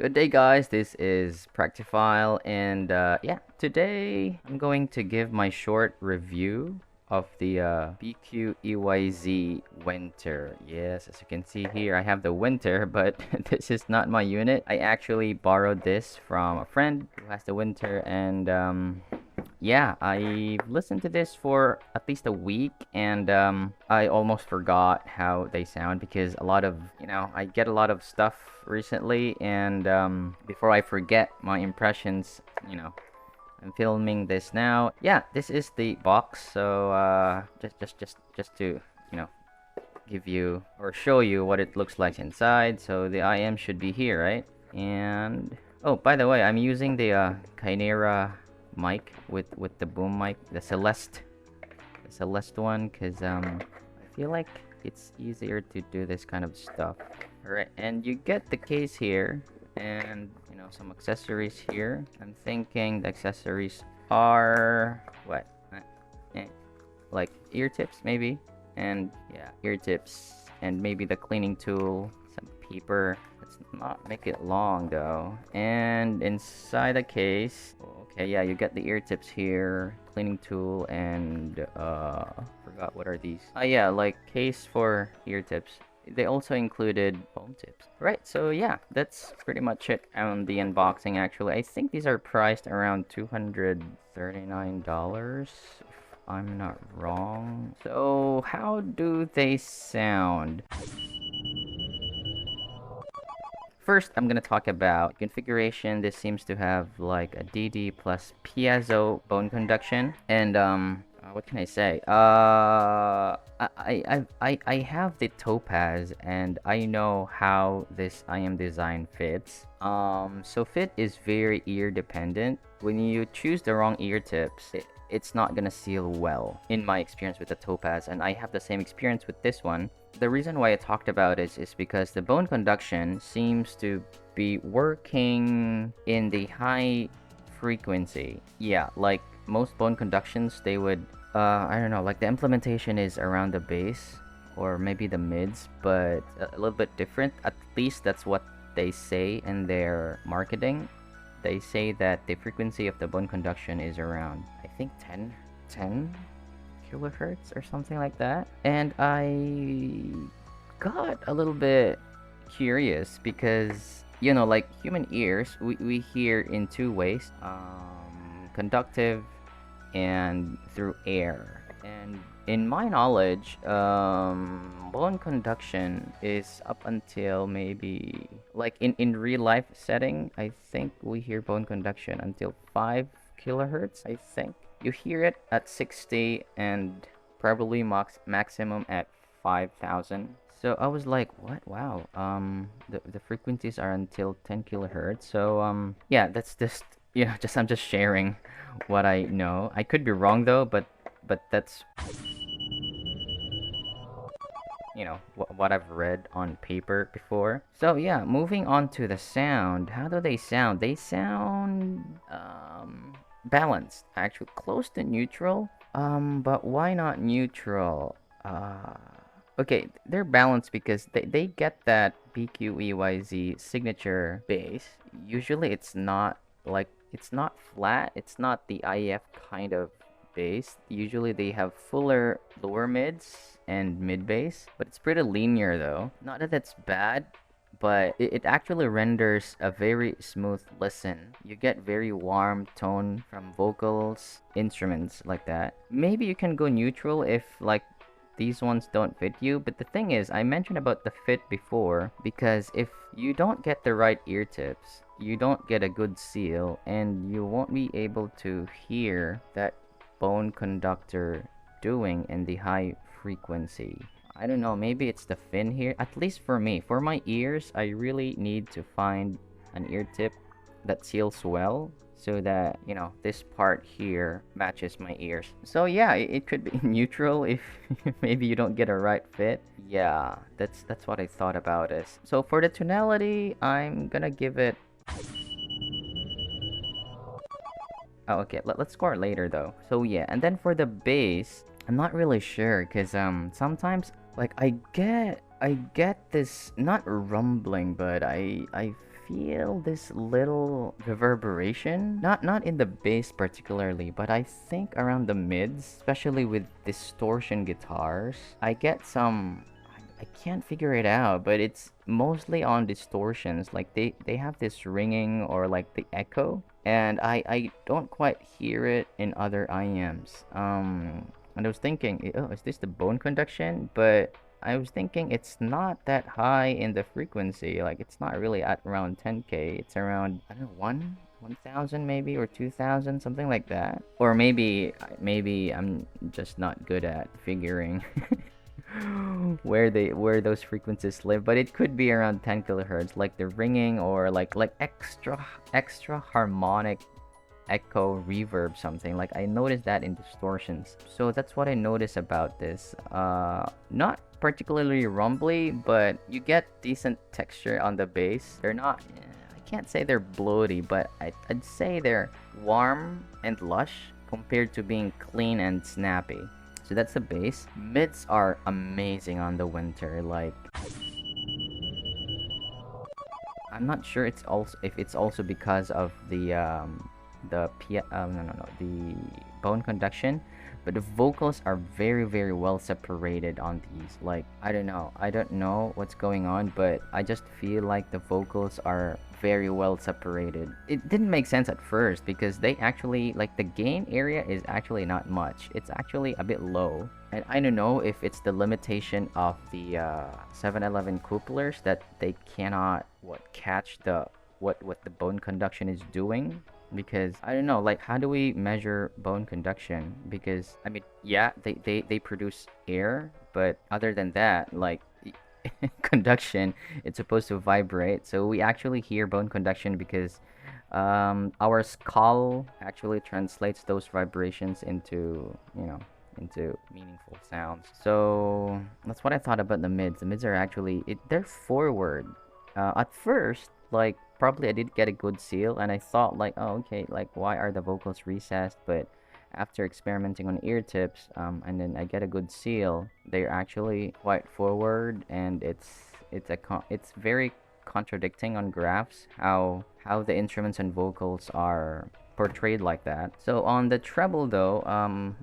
Good day, guys. This is Practiphile, and yeah, today I'm going to give my short review of the BQEYZ Winter. Yes, as you can see here, I have the Winter, but this is not my unit. I actually borrowed this from a friend who has the Winter, and yeah, I've listened to this for at least a week, and I almost forgot how they sound because a lot of, I get a lot of stuff recently, and before I forget my impressions, I'm filming this now. Yeah, this is the box, so just to, you know, give you or show you what it looks like inside. So the IM should be here, right? And oh, by the way, I'm using the Chimera mic with the boom mic, the Celeste one, because I feel like it's easier to do this kind of stuff. All right, and you get the case here, and some accessories here. I'm thinking the accessories are what, like ear tips maybe, and yeah, ear tips, and maybe the cleaning tool, some paper. Let's not make it long though. And inside the case, okay, yeah, you get the ear tips here, cleaning tool, and forgot what are these. Yeah, like case for ear tips. They also included foam tips. Right, so yeah, that's pretty much it on the unboxing. Actually, I think these are priced around $239, if I'm not wrong. So how do they sound? First, I'm gonna talk about configuration. This seems to have like a DD plus piezo bone conduction, and what can I say? I have the topaz, and I know how this IM design fits. So fit is very ear dependent. When you choose the wrong ear tips, it's not gonna seal well, in my experience with the topaz, and I have the same experience with this one. The reason why I talked about it is because the bone conduction seems to be working in the high frequency. Yeah, like most bone conductions, they would, I don't know, like the implementation is around the base or maybe the mids, but a little bit different. At least that's what they say in their marketing. They say that the frequency of the bone conduction is around, I think, 10 kilohertz or something like that. And I got a little bit curious because, like human ears, we hear in two ways, conductive and through air. And in my knowledge, bone conduction is up until maybe, like in real life setting, I think we hear bone conduction until 5 kilohertz, I think. You hear it at 60 and probably maximum at 5,000. So I was like, what? Wow. The frequencies are until 10 kilohertz. So yeah, that's just I'm just sharing what I know. I could be wrong though, but that's what I've read on paper before. So yeah, moving on to the sound. How do they sound? They sound balanced, actually close to neutral. But why not neutral? Okay, they're balanced because they get that BQEYZ signature bass. Usually it's not like, it's not flat, it's not the IF kind of bass. Usually they have fuller lower mids and mid bass, but it's pretty linear though. Not that that's bad, but it actually renders a very smooth listen. You get very warm tone from vocals, instruments like that. Maybe you can go neutral if like these ones don't fit you, but the thing is, I mentioned about the fit before, because if you don't get the right ear tips, you don't get a good seal, and you won't be able to hear that bone conductor doing in the high frequency. I don't know, maybe it's the fin here. At least for me, for my ears, I really need to find an ear tip that seals well, so that this part here matches my ears. So yeah, it could be neutral if maybe you don't get a right fit. Yeah, that's what I thought about it. So for the tonality, I'm gonna give it, oh, okay, let's score later though. So yeah, and then for the bass, I'm not really sure, because sometimes like I get this, not rumbling, but I feel this little reverberation, not in the bass particularly, but I think around the mids, especially with distortion guitars. I get some, I can't figure it out, but it's mostly on distortions. Like they have this ringing or like the echo, and I don't quite hear it in other IMs. And I was thinking, oh, is this the bone conduction? But I was thinking it's not that high in the frequency. Like it's not really at around 10K. It's around, I don't know, 1,000 maybe, or 2,000, something like that. Or maybe I'm just not good at figuring where those frequencies live, but it could be around 10 kilohertz, like the ringing or like extra harmonic echo reverb, something like I noticed that in distortions. So that's what I noticed about this. Not particularly rumbly, but you get decent texture on the bass. They're not, I can't say they're bloaty, but I'd say they're warm and lush compared to being clean and snappy. So that's the bass. Mids are amazing on the Winter. Like, I'm not sure it's also if it's also because of the the bone conduction, but the vocals are very well separated on these. Like, I don't know what's going on, but I just feel like the vocals are very well separated. It didn't make sense at first because they actually, like, the gain area is actually not much. It's actually a bit low, and I don't know if it's the limitation of the 711 couplers that they cannot catch the what the bone conduction is doing. Because I don't know, like, how do we measure bone conduction? Because I mean, yeah, they produce air, but other than that, like, conduction, it's supposed to vibrate. So we actually hear bone conduction because our skull actually translates those vibrations into, into meaningful sounds. So that's what I thought about the mids. The mids are actually they're forward. At first, like, probably I did get a good seal, and I thought, like, oh, okay, like, why are the vocals recessed? But after experimenting on ear tips, and then I get a good seal, they're actually quite forward, and it's very contradicting on graphs how the instruments and vocals are portrayed like that. So on the treble though,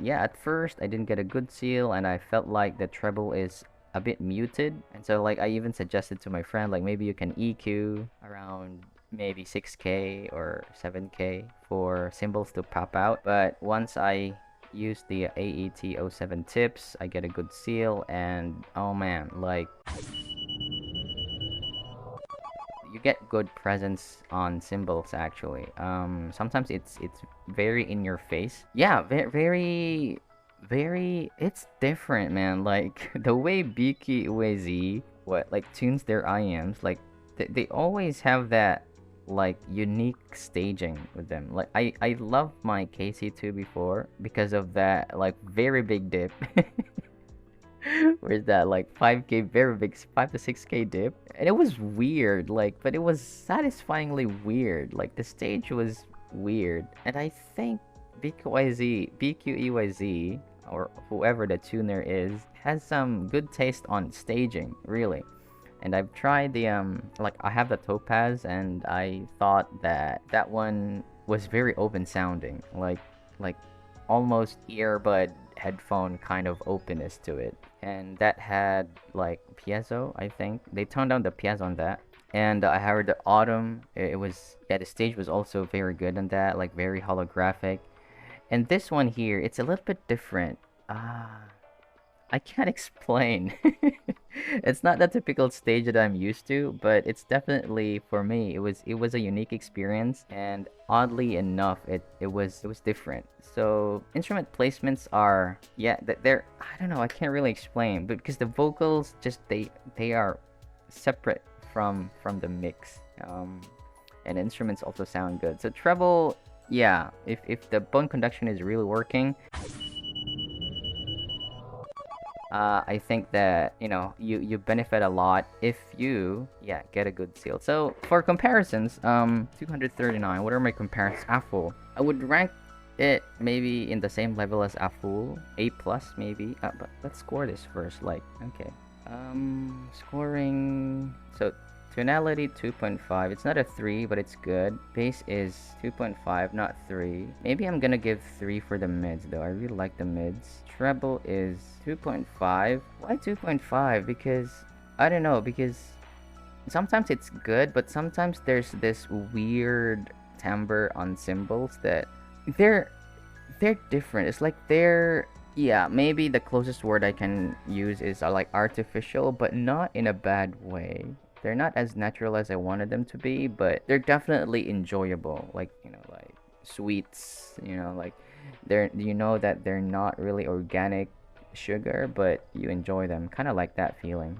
yeah, at first I didn't get a good seal, and I felt like the treble is a bit muted, and so, like, I even suggested to my friend, like, maybe you can EQ around maybe 6K or 7K for cymbals to pop out. But once I use the AET07 tips, I get a good seal, and oh man, like, you get good presence on cymbals actually. Sometimes it's very in your face. Yeah, very, it's different, man. Like, the way BQEYZ tunes their IMs, like, they always have that, like, unique staging with them. Like, I love my KC2 before because of that, like, very big dip. Where's that, like, 5K, very big 5 to 6K dip, and it was weird, like, but it was satisfyingly weird. Like, the stage was weird, and I think BQEYZ, or whoever the tuner is, has some good taste on staging, really. And I've tried the like, I have the Topaz, and I thought that one was very open sounding, like almost earbud headphone kind of openness to it. And that had, like, piezo, I think they toned down the piezo on that. And I heard the Autumn, it was, yeah, the stage was also very good on that, like, very holographic. And this one here, it's a little bit different. I can't explain. It's not the typical stage that I'm used to, but it's definitely, for me, it was a unique experience, and oddly enough, it was different. So instrument placements are, yeah, they're, I don't know, I can't really explain, but because the vocals just they are separate from the mix, and instruments also sound good. So treble, yeah, if the bone conduction is really working, I think that, you benefit a lot if you, yeah, get a good seal. So for comparisons, 239, what are my comparisons? AFUL, I would rank it maybe in the same level as AFUL, A plus maybe. But let's score this first. Like, okay, scoring. So Tonality 2.5. It's not a 3, but it's good. Bass is 2.5, not 3. Maybe I'm gonna give 3 for the mids though. I really like the mids. Treble is 2.5. Why 2.5? Because I don't know, because sometimes it's good, but sometimes there's this weird timbre on cymbals that they're they're different. It's like they're, yeah, maybe the closest word I can use is like artificial, but not in a bad way. They're not as natural as I wanted them to be, but they're definitely enjoyable. Like, like sweets, like they're, that they're not really organic sugar, but you enjoy them. Kind of like that feeling.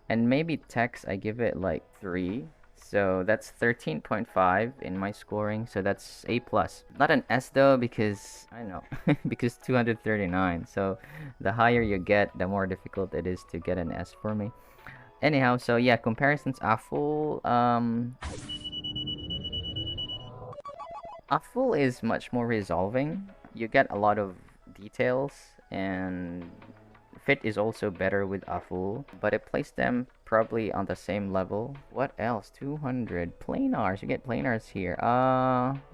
And maybe text, I give it like 3. So that's 13.5 in my scoring. So that's A plus. Not an S though, because I don't know, because 239. So the higher you get, the more difficult it is to get an S for me. Anyhow, so yeah, comparisons are full. A full is much more resolving. You get a lot of details, and fit is also better with a full, but I place them probably on the same level. What else? 200 planars. You get planars here.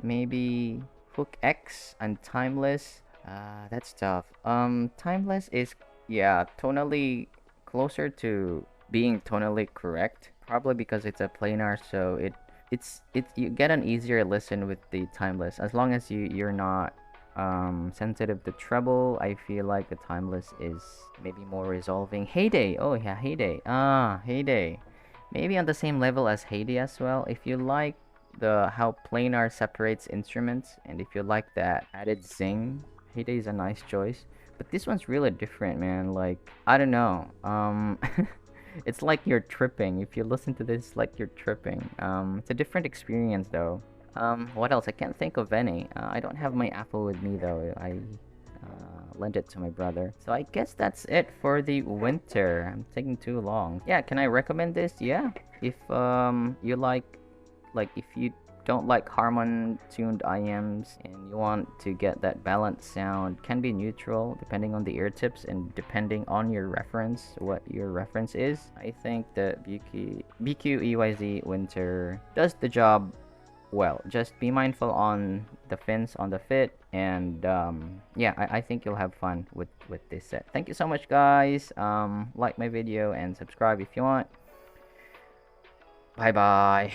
Maybe hook X and timeless. That's tough. Timeless is, yeah, tonally closer to being tonally correct, probably because it's a planar, so it you get an easier listen with the timeless, as long as you're not sensitive to treble. I feel like the timeless is maybe more resolving. Heyday, oh yeah, heyday, heyday, maybe on the same level as heyday as well. If you like the how planar separates instruments, and if you like that added zing, heyday is a nice choice. But this one's really different, man. Like, I don't know, it's like you're tripping. If you listen to this, like you're tripping. It's a different experience though. What else? I can't think of any. I don't have my Apple with me though. I lent it to my brother. So I guess that's it for the winter. I'm taking too long. Yeah, can I recommend this? Yeah. If you like if you don't like Harmon tuned IMs and you want to get that balanced sound, can be neutral depending on the ear tips and depending on your reference, what your reference is. I think the BQEYZ Winter does the job well. Just be mindful on the fins on the fit, and yeah, I think you'll have fun with this set. Thank you so much, guys. Like my video and subscribe if you want. Bye bye.